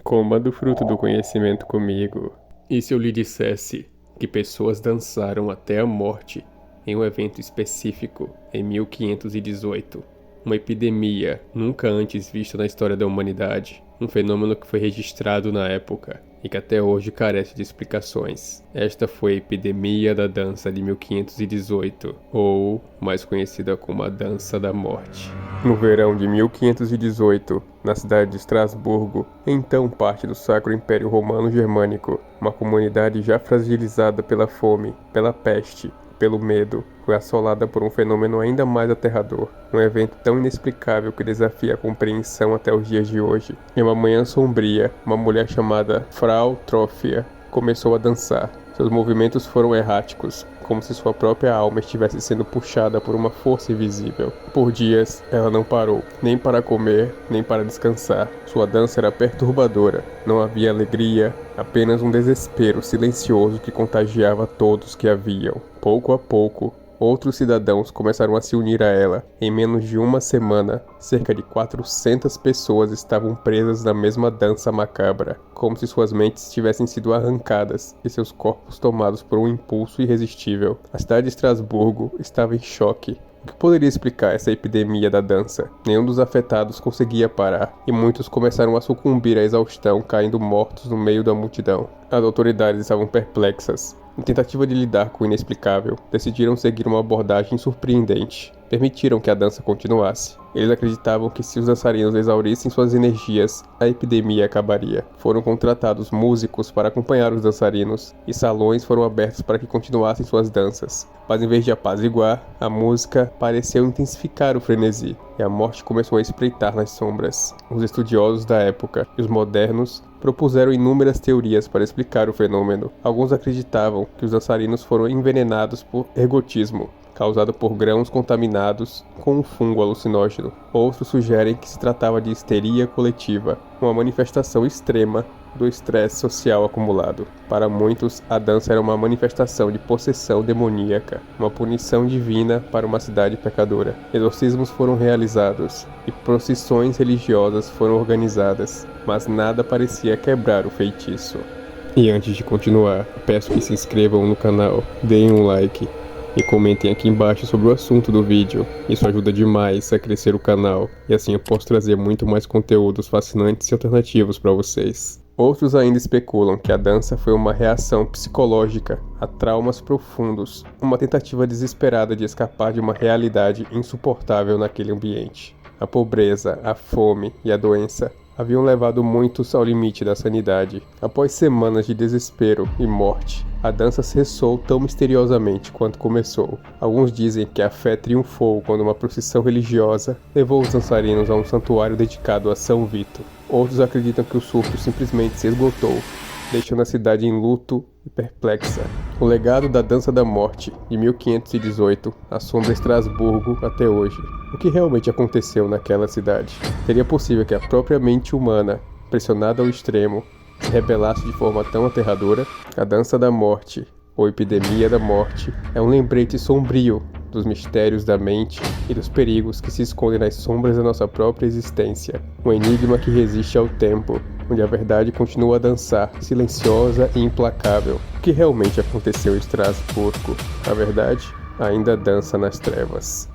Coma do fruto do conhecimento comigo. E se eu lhe dissesse que pessoas dançaram até a morte em um evento específico em 1518? Uma epidemia nunca antes vista na história da humanidade. Um fenômeno que foi registrado na época e que até hoje carece de explicações. Esta foi a epidemia da dança de 1518, ou mais conhecida como a Dança da Morte. No verão de 1518, na cidade de Estrasburgo, então parte do Sacro Império Romano Germânico, uma comunidade já fragilizada pela fome, pela peste, pelo medo, foi assolada por um fenômeno ainda mais aterrador, um evento tão inexplicável que desafia a compreensão até os dias de hoje. Em uma manhã sombria, uma mulher chamada Frau Troffea começou a dançar. Seus movimentos foram erráticos, como se sua própria alma estivesse sendo puxada por uma força invisível. Por dias, ela não parou, nem para comer, nem para descansar. Sua dança era perturbadora, não havia alegria, apenas um desespero silencioso que contagiava todos que a viam. Pouco a pouco, outros cidadãos começaram a se unir a ela. Em menos de uma semana, cerca de 400 pessoas estavam presas na mesma dança macabra, como se suas mentes tivessem sido arrancadas e seus corpos tomados por um impulso irresistível. A cidade de Estrasburgo estava em choque. O que poderia explicar essa epidemia da dança? Nenhum dos afetados conseguia parar, e muitos começaram a sucumbir à exaustão, caindo mortos no meio da multidão. As autoridades estavam perplexas. Em tentativa de lidar com o inexplicável, decidiram seguir uma abordagem surpreendente. Permitiram que a dança continuasse. Eles acreditavam que se os dançarinos exaurissem suas energias, a epidemia acabaria. Foram contratados músicos para acompanhar os dançarinos, e salões foram abertos para que continuassem suas danças. Mas em vez de apaziguar, a música pareceu intensificar o frenesi, e a morte começou a espreitar nas sombras. Os estudiosos da época e os modernos propuseram inúmeras teorias para explicar o fenômeno. Alguns acreditavam que os dançarinos foram envenenados por ergotismo, causado por grãos contaminados com um fungo alucinógeno. Outros sugerem que se tratava de histeria coletiva, uma manifestação extrema do estresse social acumulado. Para muitos, a dança era uma manifestação de possessão demoníaca, uma punição divina para uma cidade pecadora. Exorcismos foram realizados e procissões religiosas foram organizadas, mas nada parecia quebrar o feitiço. E antes de continuar, peço que se inscrevam no canal, deem um like e comentem aqui embaixo sobre o assunto do vídeo. Isso ajuda demais a crescer o canal, e assim eu posso trazer muito mais conteúdos fascinantes e alternativos para vocês. Outros ainda especulam que a dança foi uma reação psicológica a traumas profundos, uma tentativa desesperada de escapar de uma realidade insuportável naquele ambiente. A pobreza, a fome e a doença haviam levado muitos ao limite da sanidade. Após semanas de desespero e morte, a dança cessou tão misteriosamente quanto começou. Alguns dizem que a fé triunfou quando uma procissão religiosa levou os dançarinos a um santuário dedicado a São Vito. Outros acreditam que o surto simplesmente se esgotou, deixando a cidade em luto e perplexa. O legado da Dança da Morte, de 1518, assombra Estrasburgo até hoje. O que realmente aconteceu naquela cidade? Seria possível que a própria mente humana, pressionada ao extremo, se rebelasse de forma tão aterradora? A Dança da Morte, ou Epidemia da Morte, é um lembrete sombrio dos mistérios da mente e dos perigos que se escondem nas sombras da nossa própria existência. Um enigma que resiste ao tempo, onde a verdade continua a dançar, silenciosa e implacável. O que realmente aconteceu em Estrasburgo? A verdade ainda dança nas trevas.